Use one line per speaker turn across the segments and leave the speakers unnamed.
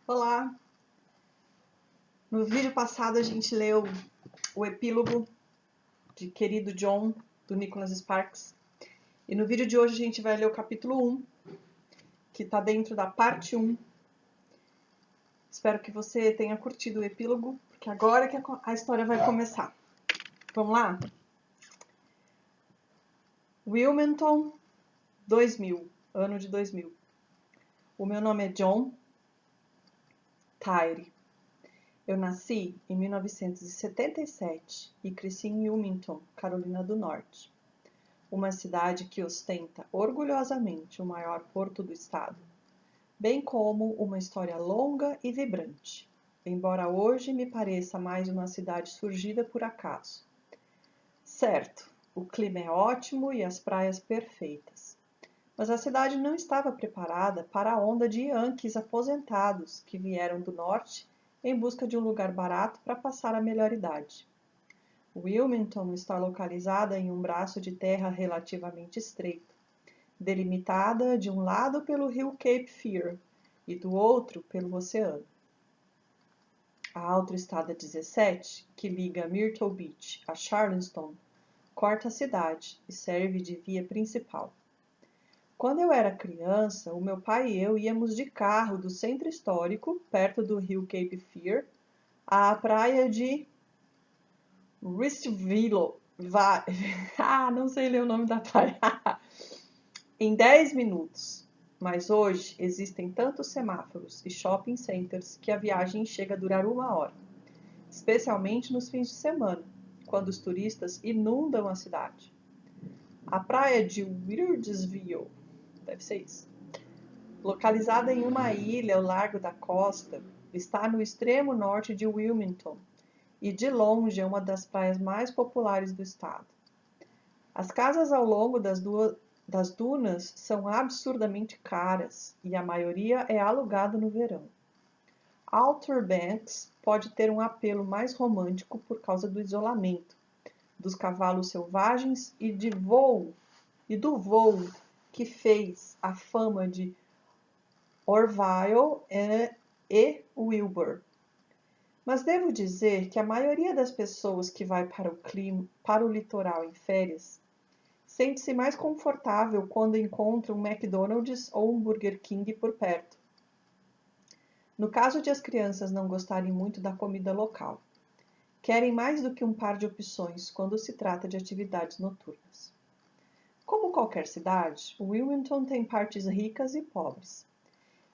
Olá! No vídeo passado a gente leu o epílogo de Querido John, do Nicholas Sparks. E no vídeo de hoje a gente vai ler o capítulo 1, que está dentro da parte 1. Espero que você tenha curtido o epílogo, porque agora que a história vai começar. Vamos lá? Wilmington, 2000, ano de 2000. O meu nome é John Tyree. Eu nasci em 1977 e cresci em Wilmington, Carolina do Norte, uma cidade que ostenta orgulhosamente o maior porto do estado, bem como uma história longa e vibrante, embora hoje me pareça mais uma cidade surgida por acaso. Certo, o clima é ótimo e as praias perfeitas, mas a cidade não estava preparada para a onda de yankees aposentados que vieram do norte em busca de um lugar barato para passar a melhor idade. Wilmington está localizada em um braço de terra relativamente estreito, delimitada de um lado pelo rio Cape Fear e do outro pelo oceano. A Autoestrada 17, que liga Myrtle Beach a Charleston, corta a cidade e serve de via principal. Quando eu era criança, o meu pai e eu íamos de carro do centro histórico, perto do rio Cape Fear, à praia de Wristville. Não sei ler o nome da praia. Em 10 minutos. Mas hoje existem tantos semáforos e shopping centers que a viagem chega a durar 1 hora, especialmente nos fins de semana, quando os turistas inundam a cidade. A praia de Wristville, deve ser isso, localizada em uma ilha ao largo da costa, está no extremo norte de Wilmington e de longe é uma das praias mais populares do estado. As casas ao longo das dunas são absurdamente caras e a maioria é alugada no verão. Outer Banks pode ter um apelo mais romântico por causa do isolamento, dos cavalos selvagens e do voo que fez a fama de Orville e Wilbur. Mas devo dizer que a maioria das pessoas que vai para o litoral em férias sente-se mais confortável quando encontra um McDonald's ou um Burger King por perto. No caso de as crianças não gostarem muito da comida local, querem mais do que um par de opções quando se trata de atividades noturnas. Como qualquer cidade, Wilmington tem partes ricas e pobres.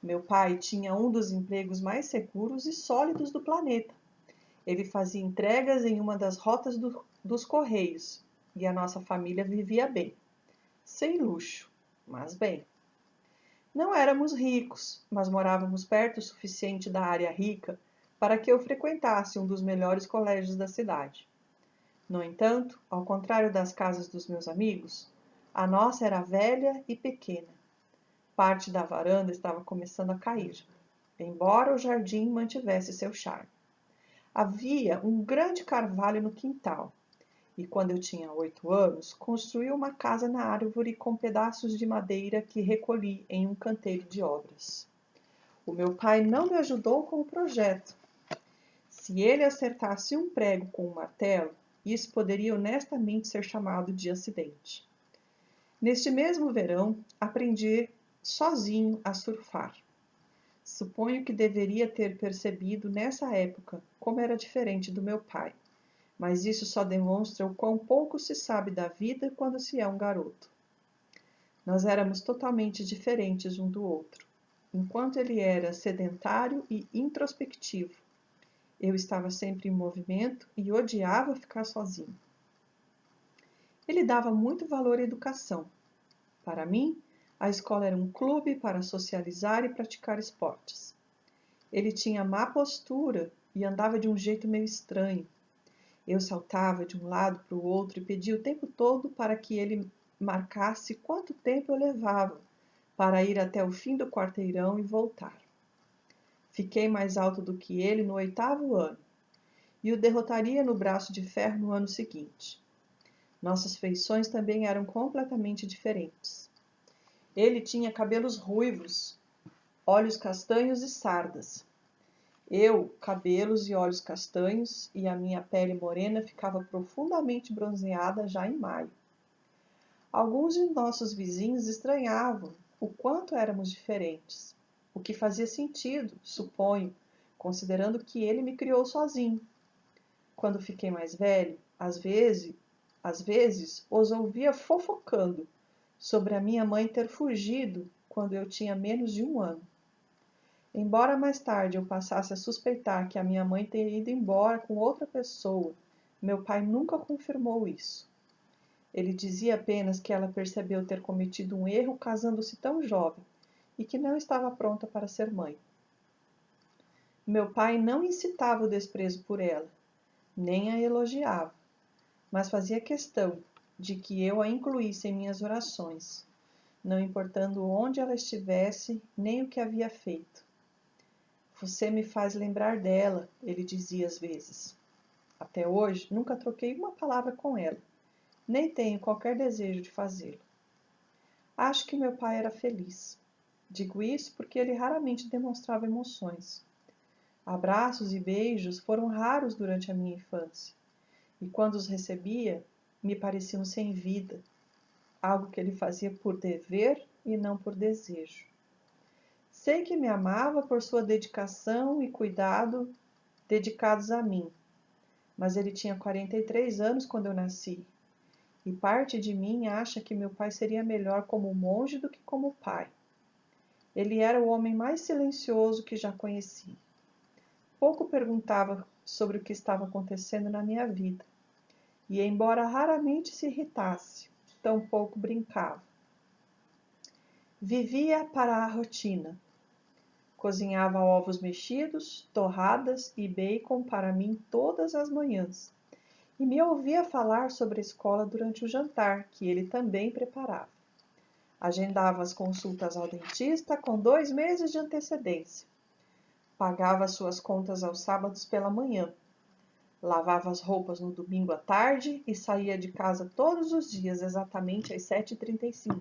Meu pai tinha um dos empregos mais seguros e sólidos do planeta. Ele fazia entregas em uma das rotas dos Correios e a nossa família vivia bem. Sem luxo, mas bem. Não éramos ricos, mas morávamos perto o suficiente da área rica para que eu frequentasse um dos melhores colégios da cidade. No entanto, ao contrário das casas dos meus amigos, a nossa era velha e pequena. Parte da varanda estava começando a cair, embora o jardim mantivesse seu charme. Havia um grande carvalho no quintal, e quando eu tinha 8 anos, construí uma casa na árvore com pedaços de madeira que recolhi em um canteiro de obras. O meu pai não me ajudou com o projeto. Se ele acertasse um prego com um martelo, isso poderia honestamente ser chamado de acidente. Neste mesmo verão, aprendi sozinho a surfar. Suponho que deveria ter percebido nessa época como era diferente do meu pai, mas isso só demonstra o quão pouco se sabe da vida quando se é um garoto. Nós éramos totalmente diferentes um do outro. Enquanto ele era sedentário e introspectivo, eu estava sempre em movimento e odiava ficar sozinho. Ele dava muito valor à educação. Para mim, a escola era um clube para socializar e praticar esportes. Ele tinha má postura e andava de um jeito meio estranho. Eu saltava de um lado para o outro e pedia o tempo todo para que ele marcasse quanto tempo eu levava para ir até o fim do quarteirão e voltar. Fiquei mais alto do que ele no 8º ano e o derrotaria no braço de ferro no ano seguinte. Nossas feições também eram completamente diferentes. Ele tinha cabelos ruivos, olhos castanhos e sardas. Eu, cabelos e olhos castanhos, e a minha pele morena ficava profundamente bronzeada já em maio. Alguns de nossos vizinhos estranhavam o quanto éramos diferentes, o que fazia sentido, suponho, considerando que ele me criou sozinho. Quando fiquei mais velho, às vezes os ouvia fofocando sobre a minha mãe ter fugido quando eu tinha menos de 1 ano. Embora mais tarde eu passasse a suspeitar que a minha mãe teria ido embora com outra pessoa, meu pai nunca confirmou isso. Ele dizia apenas que ela percebeu ter cometido um erro casando-se tão jovem e que não estava pronta para ser mãe. Meu pai não incitava o desprezo por ela, nem a elogiava, mas fazia questão de que eu a incluísse em minhas orações, não importando onde ela estivesse nem o que havia feito. Você me faz lembrar dela, ele dizia às vezes. Até hoje, nunca troquei uma palavra com ela, nem tenho qualquer desejo de fazê-lo. Acho que meu pai era feliz. Digo isso porque ele raramente demonstrava emoções. Abraços e beijos foram raros durante a minha infância, e quando os recebia, me pareciam sem vida, algo que ele fazia por dever e não por desejo. Sei que me amava por sua dedicação e cuidado dedicados a mim, mas ele tinha 43 anos quando eu nasci, e parte de mim acha que meu pai seria melhor como monge do que como pai. Ele era o homem mais silencioso que já conheci. Pouco perguntava sobre o que estava acontecendo na minha vida, e embora raramente se irritasse, tampouco brincava. Vivia para a rotina. Cozinhava ovos mexidos, torradas e bacon para mim todas as manhãs, e me ouvia falar sobre a escola durante o jantar, que ele também preparava. Agendava as consultas ao dentista com 2 meses de antecedência. Pagava suas contas aos sábados pela manhã. Lavava as roupas no domingo à tarde e saía de casa todos os dias exatamente às 7h35.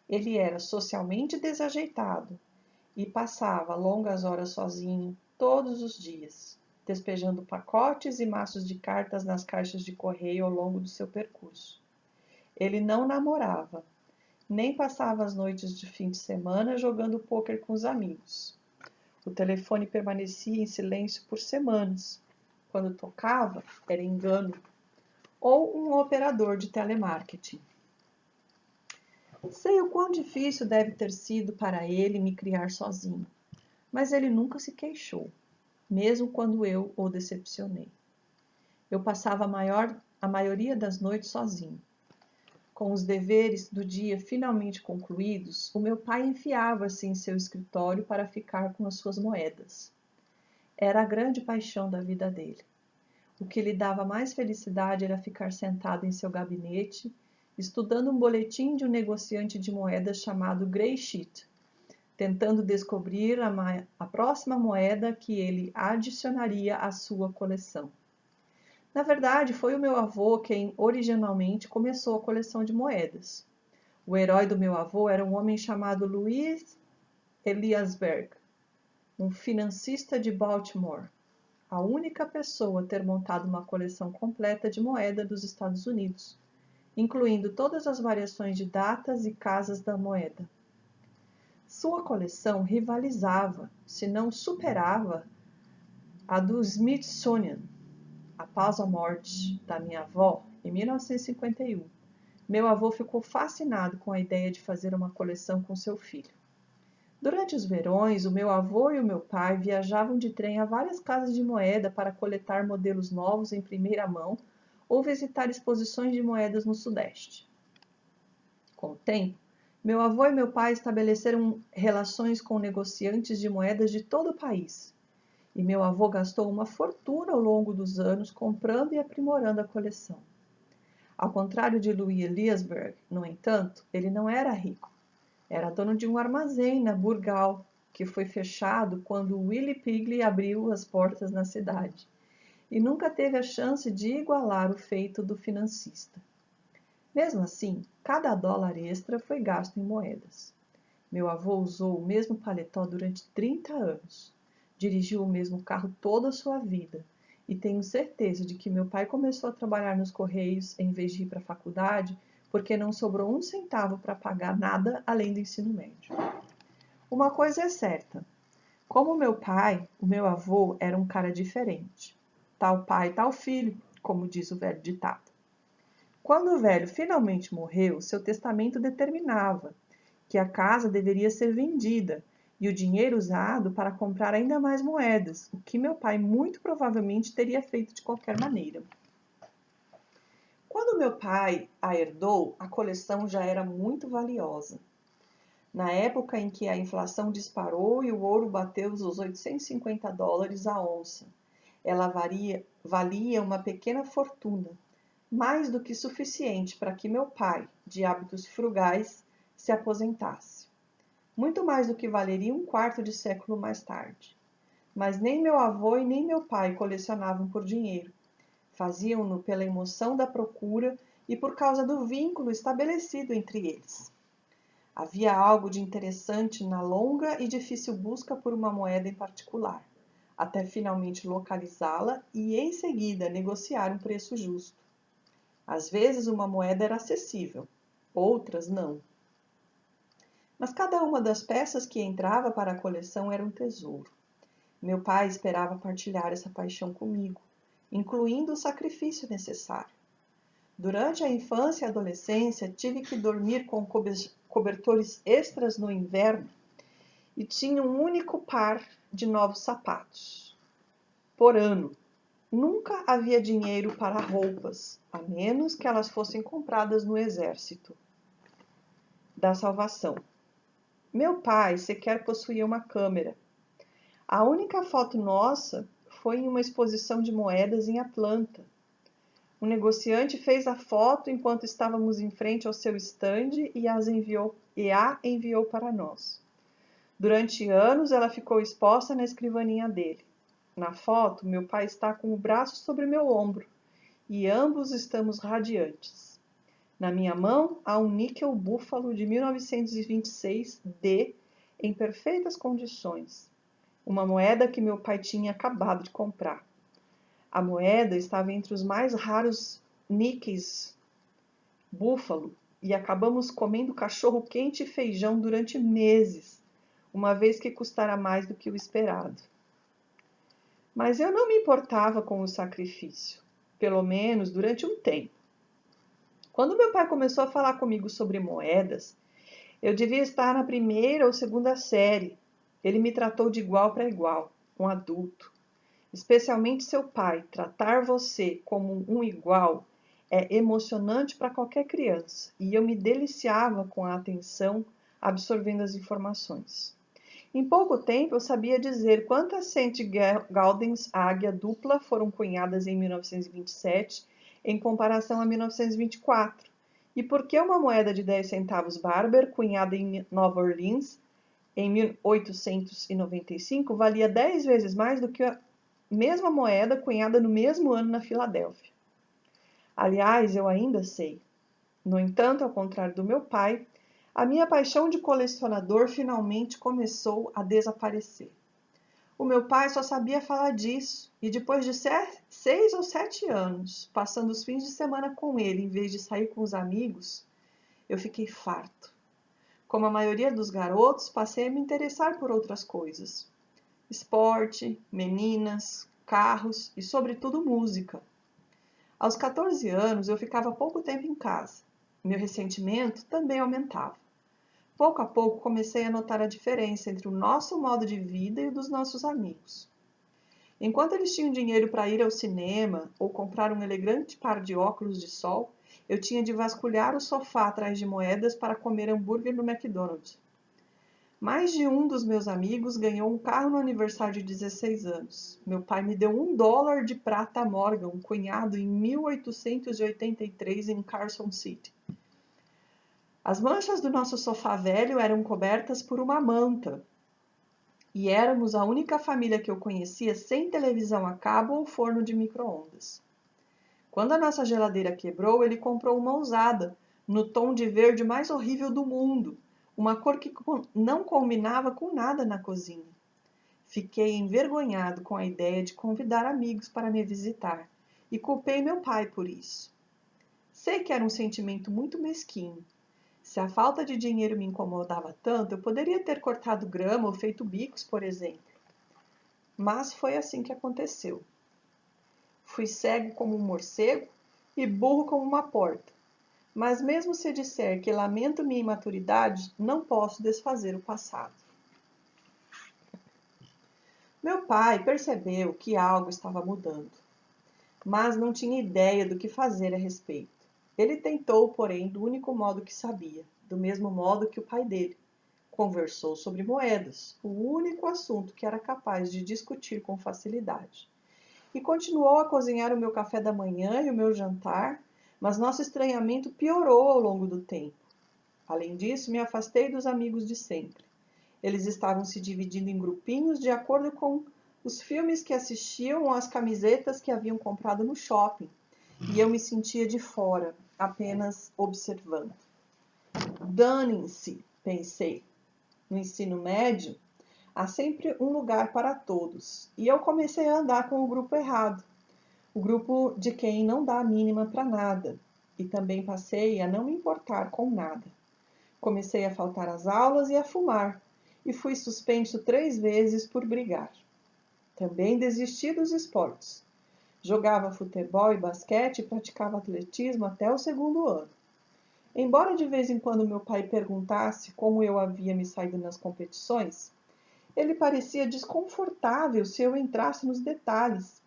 Ele era socialmente desajeitado e passava longas horas sozinho todos os dias, despejando pacotes e maços de cartas nas caixas de correio ao longo do seu percurso. Ele não namorava, nem passava as noites de fim de semana jogando pôquer com os amigos. O telefone permanecia em silêncio por semanas. Quando tocava, era engano ou um operador de telemarketing. Sei o quão difícil deve ter sido para ele me criar sozinho, mas ele nunca se queixou, mesmo quando eu o decepcionei. Eu passava a maioria das noites sozinho. Com os deveres do dia finalmente concluídos, o meu pai enfiava-se em seu escritório para ficar com as suas moedas. Era a grande paixão da vida dele. O que lhe dava mais felicidade era ficar sentado em seu gabinete, estudando um boletim de um negociante de moedas chamado Graysheet, tentando descobrir a próxima moeda que ele adicionaria à sua coleção. Na verdade, foi o meu avô quem originalmente começou a coleção de moedas. O herói do meu avô era um homem chamado Louis Eliasberg, um financista de Baltimore, a única pessoa a ter montado uma coleção completa de moeda dos Estados Unidos, incluindo todas as variações de datas e casas da moeda. Sua coleção rivalizava, se não superava, a do Smithsonian. Após a morte da minha avó, em 1951, meu avô ficou fascinado com a ideia de fazer uma coleção com seu filho. Durante os verões, o meu avô e o meu pai viajavam de trem a várias casas de moeda para coletar modelos novos em primeira mão ou visitar exposições de moedas no Sudeste. Com o tempo, meu avô e meu pai estabeleceram relações com negociantes de moedas de todo o país, e meu avô gastou uma fortuna ao longo dos anos comprando e aprimorando a coleção. Ao contrário de Louis Eliasberg, no entanto, ele não era rico. Era dono de um armazém na Burgal, que foi fechado quando Willie Pigley abriu as portas na cidade, e nunca teve a chance de igualar o feito do financista. Mesmo assim, cada dólar extra foi gasto em moedas. Meu avô usou o mesmo paletó durante 30 anos. Dirigiu o mesmo carro toda a sua vida e tenho certeza de que meu pai começou a trabalhar nos Correios em vez de ir para a faculdade porque não sobrou um centavo para pagar nada além do ensino médio. Uma coisa é certa: como meu pai, o meu avô era um cara diferente. Tal pai, tal filho, como diz o velho ditado. Quando o velho finalmente morreu, seu testamento determinava que a casa deveria ser vendida e o dinheiro usado para comprar ainda mais moedas, o que meu pai muito provavelmente teria feito de qualquer maneira. Quando meu pai a herdou, a coleção já era muito valiosa. Na época em que a inflação disparou e o ouro bateu os $850 a onça, ela valia uma pequena fortuna, mais do que suficiente para que meu pai, de hábitos frugais, se aposentasse. Muito mais do que valeria um quarto de século mais tarde. Mas nem meu avô e nem meu pai colecionavam por dinheiro. Faziam-no pela emoção da procura e por causa do vínculo estabelecido entre eles. Havia algo de interessante na longa e difícil busca por uma moeda em particular, até finalmente localizá-la e, em seguida, negociar um preço justo. Às vezes uma moeda era acessível, outras não. Mas cada uma das peças que entrava para a coleção era um tesouro. Meu pai esperava partilhar essa paixão comigo, incluindo o sacrifício necessário. Durante a infância e adolescência, tive que dormir com cobertores extras no inverno e tinha um único par de novos sapatos por ano. Nunca havia dinheiro para roupas, a menos que elas fossem compradas no Exército da Salvação. Meu pai sequer possuía uma câmera. A única foto nossa foi em uma exposição de moedas em Atlanta. Um negociante fez a foto enquanto estávamos em frente ao seu estande e a enviou para nós. Durante anos ela ficou exposta na escrivaninha dele. Na foto, meu pai está com o braço sobre meu ombro e ambos estamos radiantes. Na minha mão há um níquel búfalo de 1926D em perfeitas condições, uma moeda que meu pai tinha acabado de comprar. A moeda estava entre os mais raros níqueis búfalo e acabamos comendo cachorro quente e feijão durante meses, uma vez que custara mais do que o esperado. Mas eu não me importava com o sacrifício, pelo menos durante um tempo. Quando meu pai começou a falar comigo sobre moedas, eu devia estar na primeira ou segunda série. Ele me tratou de igual para igual, um adulto. Especialmente seu pai, tratar você como um igual é emocionante para qualquer criança, e eu me deliciava com a atenção, absorvendo as informações. Em pouco tempo eu sabia dizer quantas St. Gaudens águia dupla foram cunhadas em 1927 em comparação a 1924, e por que uma moeda de 10 centavos Barber, cunhada em Nova Orleans em 1895, valia 10 vezes mais do que a mesma moeda cunhada no mesmo ano na Filadélfia. Aliás, eu ainda sei. No entanto, ao contrário do meu pai, a minha paixão de colecionador finalmente começou a desaparecer. O meu pai só sabia falar disso, e depois de 6 ou 7 anos, passando os fins de semana com ele em vez de sair com os amigos, eu fiquei farto. Como a maioria dos garotos, passei a me interessar por outras coisas. Esporte, meninas, carros e, sobretudo, música. Aos 14 anos, eu ficava pouco tempo em casa. Meu ressentimento também aumentava. Pouco a pouco comecei a notar a diferença entre o nosso modo de vida e o dos nossos amigos. Enquanto eles tinham dinheiro para ir ao cinema ou comprar um elegante par de óculos de sol, eu tinha de vasculhar o sofá atrás de moedas para comer hambúrguer no McDonald's. Mais de um dos meus amigos ganhou um carro no aniversário de 16 anos. Meu pai me deu $1 de prata Morgan, cunhado em 1883 em Carson City. As manchas do nosso sofá velho eram cobertas por uma manta. E éramos a única família que eu conhecia sem televisão a cabo ou forno de micro-ondas. Quando a nossa geladeira quebrou, ele comprou uma usada, no tom de verde mais horrível do mundo, uma cor que não combinava com nada na cozinha. Fiquei envergonhado com a ideia de convidar amigos para me visitar e culpei meu pai por isso. Sei que era um sentimento muito mesquinho. Se a falta de dinheiro me incomodava tanto, eu poderia ter cortado grama ou feito bicos, por exemplo. Mas foi assim que aconteceu. Fui cego como um morcego e burro como uma porta. Mas mesmo se disser que lamento minha imaturidade, não posso desfazer o passado. Meu pai percebeu que algo estava mudando, mas não tinha ideia do que fazer a respeito. Ele tentou, porém, do único modo que sabia, do mesmo modo que o pai dele. Conversou sobre moedas, o único assunto que era capaz de discutir com facilidade. E continuou a cozinhar o meu café da manhã e o meu jantar, mas nosso estranhamento piorou ao longo do tempo. Além disso, me afastei dos amigos de sempre. Eles estavam se dividindo em grupinhos de acordo com os filmes que assistiam ou as camisetas que haviam comprado no shopping, e eu me sentia de fora, apenas observando. Danem-se, pensei. No ensino médio, há sempre um lugar para todos, e eu comecei a andar com o grupo errado, o grupo de quem não dá a mínima para nada, e também passei a não me importar com nada. Comecei a faltar às aulas e a fumar, e fui suspenso 3 vezes por brigar. Também desisti dos esportes. Jogava futebol e basquete e praticava atletismo até o 2º ano. Embora de vez em quando meu pai perguntasse como eu havia me saído nas competições, ele parecia desconfortável se eu entrasse nos detalhes,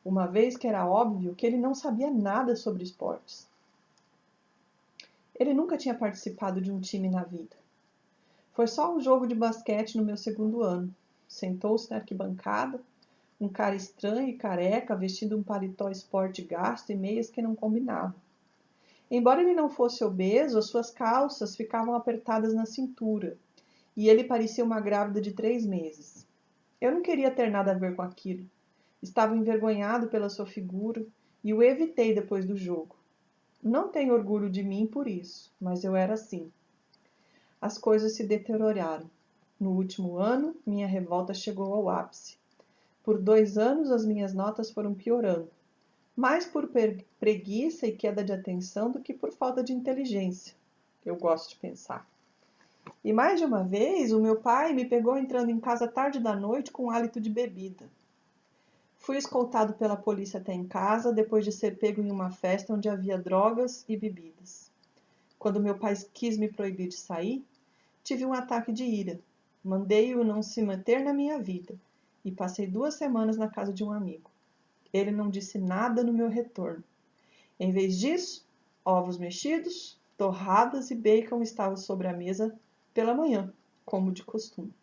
uma vez que era óbvio que ele não sabia nada sobre esportes. Ele nunca tinha participado de um time na vida. Foi só um jogo de basquete no meu 2º ano. Sentou-se na arquibancada, um cara estranho e careca, vestindo um paletó esporte gasto e meias que não combinavam. Embora ele não fosse obeso, as suas calças ficavam apertadas na cintura, e ele parecia uma grávida de 3 meses. Eu não queria ter nada a ver com aquilo. Estava envergonhado pela sua figura e o evitei depois do jogo. Não tenho orgulho de mim por isso, mas eu era assim. As coisas se deterioraram. No último ano, minha revolta chegou ao ápice. Por 2 anos, as minhas notas foram piorando, mais por preguiça e queda de atenção do que por falta de inteligência, eu gosto de pensar. E mais de uma vez, o meu pai me pegou entrando em casa tarde da noite com hálito de bebida. Fui escoltado pela polícia até em casa, depois de ser pego em uma festa onde havia drogas e bebidas. Quando meu pai quis me proibir de sair, tive um ataque de ira. Mandei-o não se meter na minha vida e passei 2 semanas na casa de um amigo. Ele não disse nada no meu retorno. Em vez disso, ovos mexidos, torradas e bacon estavam sobre a mesa pela manhã, como de costume.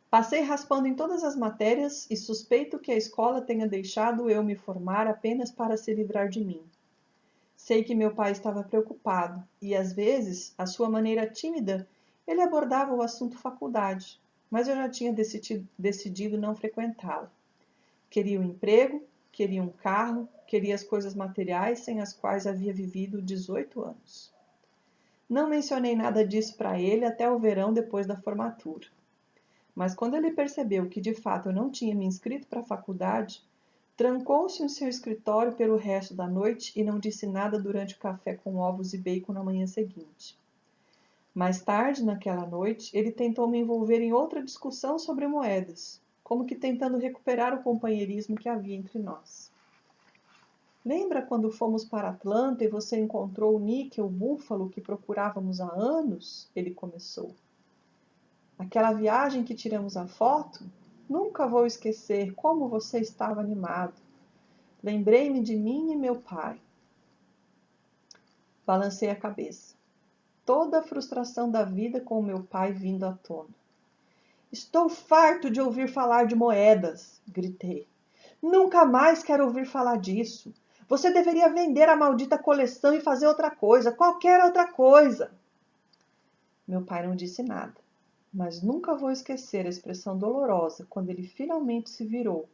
Passei raspando em todas as matérias e suspeito que a escola tenha deixado eu me formar apenas para se livrar de mim. Sei que meu pai estava preocupado e, às vezes, à sua maneira tímida, ele abordava o assunto faculdade, mas eu já tinha decidido não frequentá-la. Queria um emprego, queria um carro, queria as coisas materiais sem as quais havia vivido 18 anos. Não mencionei nada disso para ele até o verão depois da formatura. Mas quando ele percebeu que de fato eu não tinha me inscrito para a faculdade, trancou-se em seu escritório pelo resto da noite e não disse nada durante o café com ovos e bacon na manhã seguinte. Mais tarde, naquela noite, ele tentou me envolver em outra discussão sobre moedas, como que tentando recuperar o companheirismo que havia entre nós. Lembra quando fomos para Atlanta e você encontrou o níquel búfalo que procurávamos há anos? Ele começou. Aquela viagem que tiramos a foto? Nunca vou esquecer como você estava animado. Lembrei-me de mim e meu pai. Balancei a cabeça. Toda a frustração da vida com meu pai vindo à tona. Estou farto de ouvir falar de moedas, gritei. Nunca mais quero ouvir falar disso. Você deveria vender a maldita coleção e fazer outra coisa, qualquer outra coisa. Meu pai não disse nada, mas nunca vou esquecer a expressão dolorosa quando ele finalmente se virou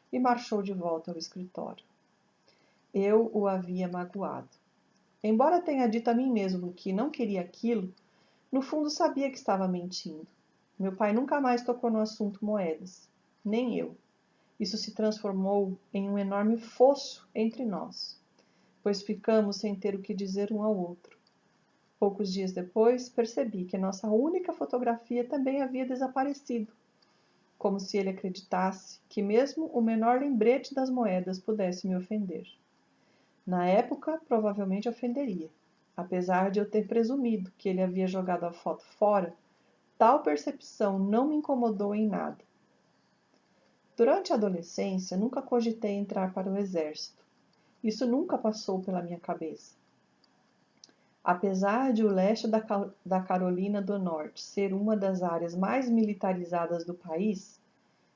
e marchou de volta ao escritório. Eu o havia magoado. Embora tenha dito a mim mesmo que não queria aquilo, no fundo sabia que estava mentindo. Meu pai nunca mais tocou no assunto moedas, nem eu. Isso se transformou em um enorme fosso entre nós, pois ficamos sem ter o que dizer um ao outro. Poucos dias depois, percebi que nossa única fotografia também havia desaparecido, como se ele acreditasse que mesmo o menor lembrete das moedas pudesse me ofender. Na época, provavelmente ofenderia. Apesar de eu ter presumido que ele havia jogado a foto fora, tal percepção não me incomodou em nada. Durante a adolescência, nunca cogitei entrar para o exército. Isso nunca passou pela minha cabeça. Apesar de o leste da Carolina do Norte ser uma das áreas mais militarizadas do país,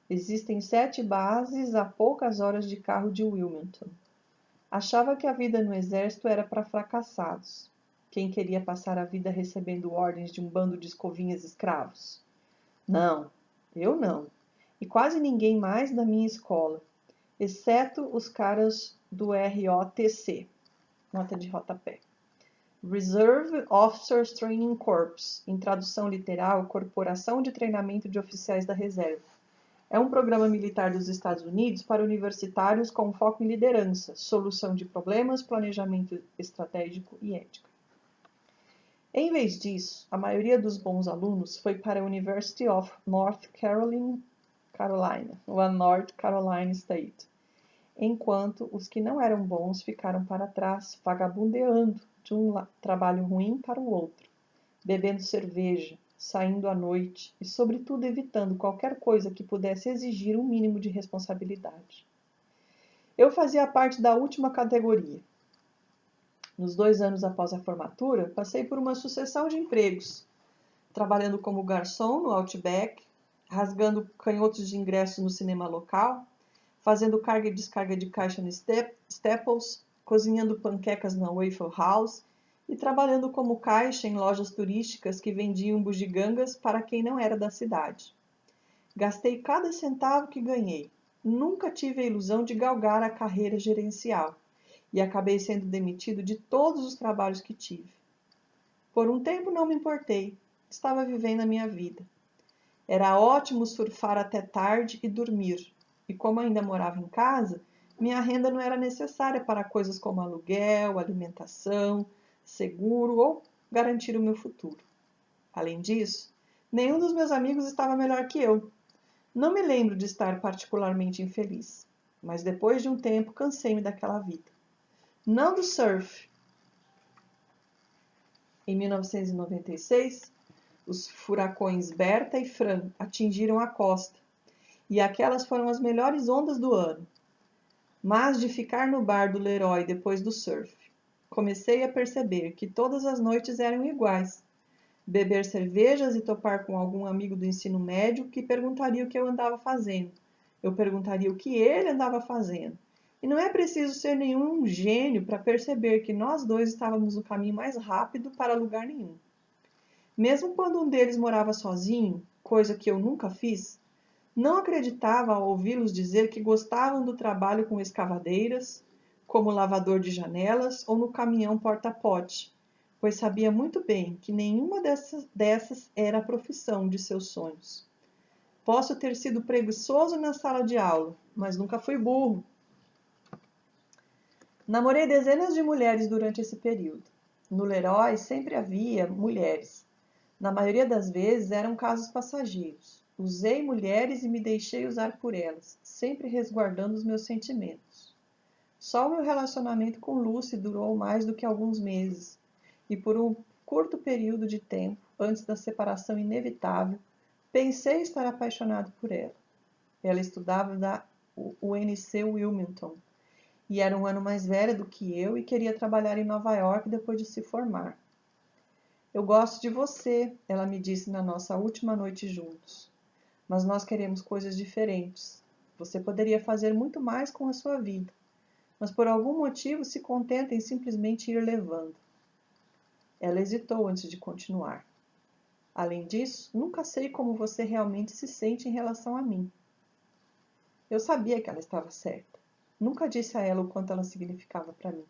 existem 7 bases a poucas horas de carro de Wilmington. Achava que a vida no exército era para fracassados. Quem queria passar a vida recebendo ordens de um bando de escovinhas escravos? Não, eu não. E quase ninguém mais da minha escola, exceto os caras do ROTC, nota de rodapé. Reserve Officers Training Corps, em tradução literal, Corporação de Treinamento de Oficiais da Reserva. É um programa militar dos Estados Unidos para universitários com foco em liderança, solução de problemas, planejamento estratégico e ética. Em vez disso, a maioria dos bons alunos foi para a University of North Carolina, a North Carolina State, enquanto os que não eram bons ficaram para trás, vagabundeando de um trabalho ruim para o outro, bebendo cerveja, saindo à noite e, sobretudo, evitando qualquer coisa que pudesse exigir um mínimo de responsabilidade. Eu fazia parte da última categoria. Nos 2 anos após a formatura, passei por uma sucessão de empregos, trabalhando como garçom no Outback, rasgando canhotos de ingressos no cinema local, fazendo carga e descarga de caixa no Staples, cozinhando panquecas na Waffle House e trabalhando como caixa em lojas turísticas que vendiam bugigangas para quem não era da cidade. Gastei cada centavo que ganhei. Nunca tive a ilusão de galgar a carreira gerencial e acabei sendo demitido de todos os trabalhos que tive. Por um tempo não me importei. Estava vivendo a minha vida. Era ótimo surfar até tarde e dormir. E como ainda morava em casa, minha renda não era necessária para coisas como aluguel, alimentação, seguro ou garantir o meu futuro. Além disso, nenhum dos meus amigos estava melhor que eu. Não me lembro de estar particularmente infeliz, mas depois de um tempo cansei-me daquela vida. Não do surf. Em 1996, os furacões Berta e Fran atingiram a costa, e aquelas foram as melhores ondas do ano. Mas de ficar no bar do Leroy depois do surf, comecei a perceber que todas as noites eram iguais. Beber cervejas e topar com algum amigo do ensino médio que perguntaria o que eu andava fazendo. Eu perguntaria o que ele andava fazendo. E não é preciso ser nenhum gênio para perceber que nós dois estávamos no caminho mais rápido para lugar nenhum. Mesmo quando um deles morava sozinho, coisa que eu nunca fiz, não acreditava ao ouvi-los dizer que gostavam do trabalho com escavadeiras, como lavador de janelas ou no caminhão porta-pote, pois sabia muito bem que nenhuma dessas era a profissão de seus sonhos. Posso ter sido preguiçoso na sala de aula, mas nunca fui burro. Namorei dezenas de mulheres durante esse período. No Leroy sempre havia mulheres. Na maioria das vezes eram casos passageiros. Usei mulheres e me deixei usar por elas, sempre resguardando os meus sentimentos. Só o meu relacionamento com Lucy durou mais do que alguns meses, e por um curto período de tempo, antes da separação inevitável, pensei estar apaixonado por ela. Ela estudava na UNC Wilmington, e era um ano mais velha do que eu e queria trabalhar em Nova York depois de se formar. Eu gosto de você, ela me disse na nossa última noite juntos. Mas nós queremos coisas diferentes. Você poderia fazer muito mais com a sua vida, mas por algum motivo se contenta em simplesmente ir levando. Ela hesitou antes de continuar. Além disso, nunca sei como você realmente se sente em relação a mim. Eu sabia que ela estava certa. Nunca disse a ela o quanto ela significava para mim.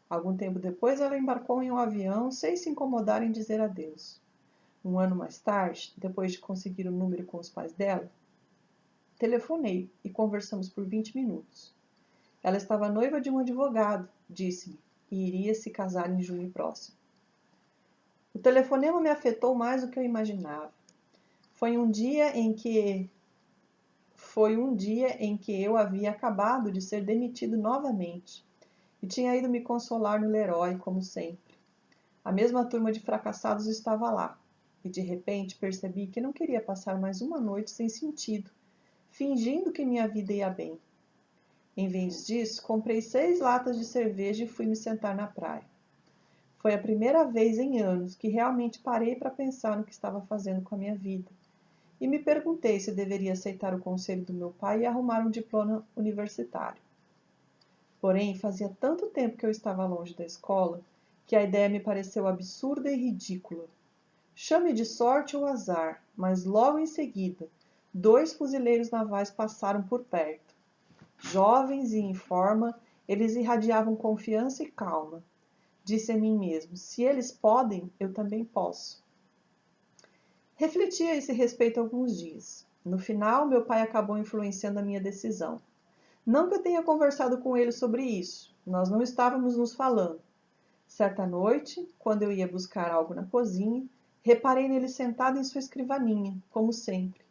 Algum tempo depois, ela embarcou em um avião sem se incomodar em dizer adeus. Um ano mais tarde, depois de conseguir o número com os pais dela, telefonei e conversamos por 20 minutos. Ela estava noiva de um advogado, disse-me, e iria se casar em junho próximo. O telefonema me afetou mais do que eu imaginava. Foi um dia em que eu havia acabado de ser demitido novamente e tinha ido me consolar no Leroy, como sempre. A mesma turma de fracassados estava lá, e de repente percebi que não queria passar mais uma noite sem sentido, fingindo que minha vida ia bem. Em vez disso, comprei 6 latas de cerveja e fui me sentar na praia. Foi a primeira vez em anos que realmente parei para pensar no que estava fazendo com a minha vida. E me perguntei se deveria aceitar o conselho do meu pai e arrumar um diploma universitário. Porém, fazia tanto tempo que eu estava longe da escola que a ideia me pareceu absurda e ridícula. Chame de sorte ou azar, mas logo em seguida, 2 fuzileiros navais passaram por perto. Jovens e em forma, eles irradiavam confiança e calma. Disse a mim mesmo: se eles podem, eu também posso. Refleti a esse respeito alguns dias. No final, meu pai acabou influenciando a minha decisão. Não que eu tenha conversado com ele sobre isso, nós não estávamos nos falando. Certa noite, quando eu ia buscar algo na cozinha, reparei nele sentado em sua escrivaninha, como sempre.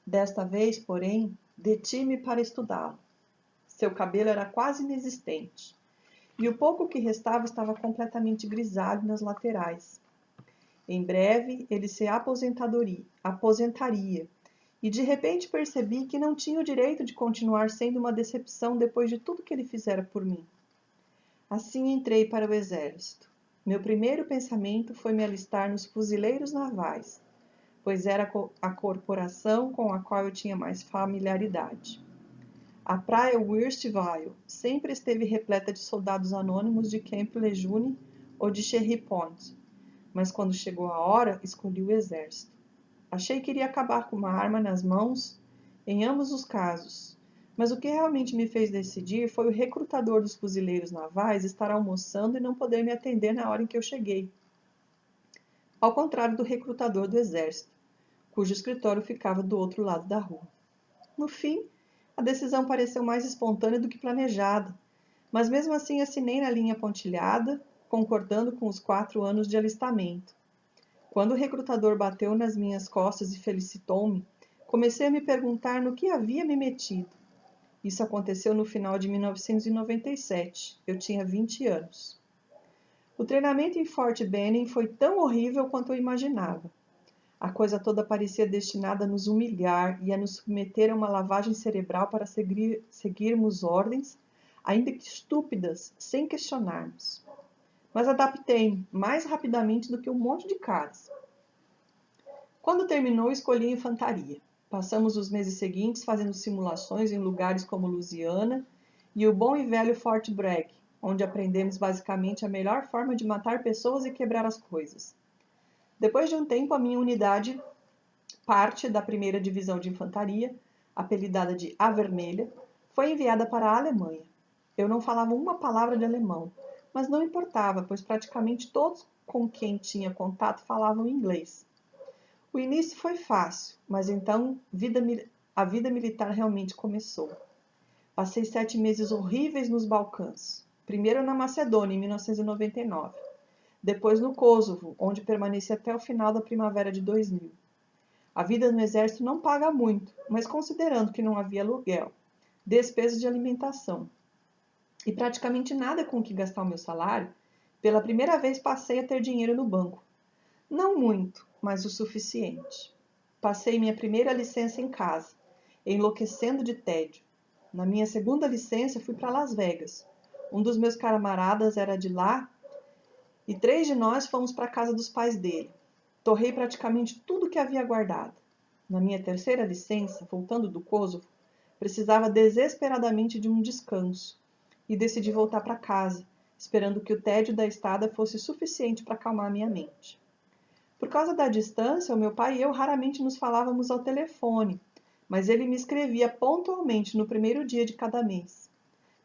Desta vez, porém, detive-me para estudá-lo. Seu cabelo era quase inexistente, e o pouco que restava estava completamente grisalho nas laterais. Em breve, ele se aposentaria, e de repente percebi que não tinha o direito de continuar sendo uma decepção depois de tudo que ele fizera por mim. Assim entrei para o exército. Meu primeiro pensamento foi me alistar nos fuzileiros navais, pois era a corporação com a qual eu tinha mais familiaridade. A praia Westville sempre esteve repleta de soldados anônimos de Camp Lejeune ou de Cherry Point, mas quando chegou a hora, escolhi o exército. Achei que iria acabar com uma arma nas mãos em ambos os casos, mas o que realmente me fez decidir foi o recrutador dos fuzileiros navais estar almoçando e não poder me atender na hora em que eu cheguei, ao contrário do recrutador do exército, cujo escritório ficava do outro lado da rua. No fim, a decisão pareceu mais espontânea do que planejada, mas mesmo assim assinei na linha pontilhada, concordando com os 4 anos de alistamento. Quando o recrutador bateu nas minhas costas e felicitou-me, comecei a me perguntar no que havia me metido. Isso aconteceu no final de 1997. Eu tinha 20 anos. O treinamento em Fort Benning foi tão horrível quanto eu imaginava. A coisa toda parecia destinada a nos humilhar e a nos submeter a uma lavagem cerebral para seguirmos ordens, ainda que estúpidas, sem questionarmos. Mas adaptei-me mais rapidamente do que um monte de caras. Quando terminou, escolhi a infantaria. Passamos os meses seguintes fazendo simulações em lugares como Louisiana e o bom e velho Fort Bragg, onde aprendemos basicamente a melhor forma de matar pessoas e quebrar as coisas. Depois de um tempo, a minha unidade, parte da 1ª Divisão de Infantaria, apelidada de A Vermelha, foi enviada para a Alemanha. Eu não falava uma palavra de alemão, mas não importava, pois praticamente todos com quem tinha contato falavam inglês. O início foi fácil, mas então a vida militar realmente começou. Passei 7 meses horríveis nos Balcãs. Primeiro na Macedônia, em 1999. Depois no Kosovo, onde permaneci até o final da primavera de 2000. A vida no exército não paga muito, mas considerando que não havia aluguel, despesas de alimentação e praticamente nada com o que gastar o meu salário, pela primeira vez passei a ter dinheiro no banco. Não muito, mas o suficiente. Passei minha primeira licença em casa, enlouquecendo de tédio. Na minha segunda licença fui para Las Vegas. Um dos meus camaradas era de lá e 3 de nós fomos para a casa dos pais dele. Torrei praticamente tudo que havia guardado. Na minha terceira licença, voltando do Kosovo, precisava desesperadamente de um descanso e decidi voltar para casa, esperando que o tédio da estada fosse suficiente para acalmar minha mente. Por causa da distância, o meu pai e eu raramente nos falávamos ao telefone, mas ele me escrevia pontualmente no primeiro dia de cada mês.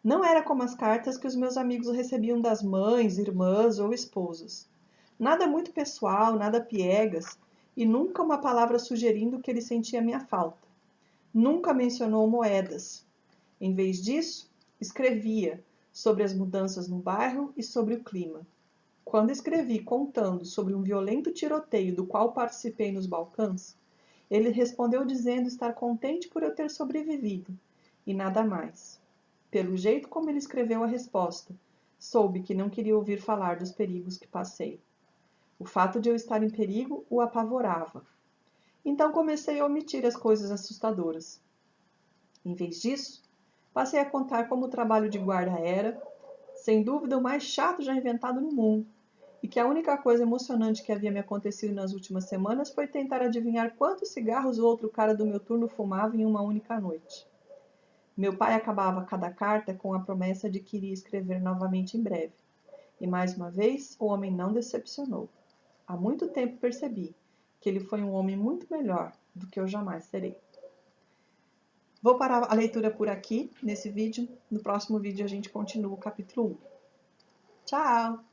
Não era como as cartas que os meus amigos recebiam das mães, irmãs ou esposas. Nada muito pessoal, nada piegas, e nunca uma palavra sugerindo que ele sentia minha falta. Nunca mencionou moedas. Em vez disso, escrevia sobre as mudanças no bairro e sobre o clima. Quando escrevi contando sobre um violento tiroteio do qual participei nos Balcãs, ele respondeu dizendo estar contente por eu ter sobrevivido, e nada mais. Pelo jeito como ele escreveu a resposta, soube que não queria ouvir falar dos perigos que passei. O fato de eu estar em perigo o apavorava. Então comecei a omitir as coisas assustadoras. Em vez disso, passei a contar como o trabalho de guarda era, sem dúvida, o mais chato já inventado no mundo, e que a única coisa emocionante que havia me acontecido nas últimas semanas foi tentar adivinhar quantos cigarros o outro cara do meu turno fumava em uma única noite. Meu pai acabava cada carta com a promessa de que iria escrever novamente em breve. E mais uma vez, o homem não decepcionou. Há muito tempo percebi que ele foi um homem muito melhor do que eu jamais serei. Vou parar a leitura por aqui, nesse vídeo. No próximo vídeo a gente continua o capítulo 1. Tchau!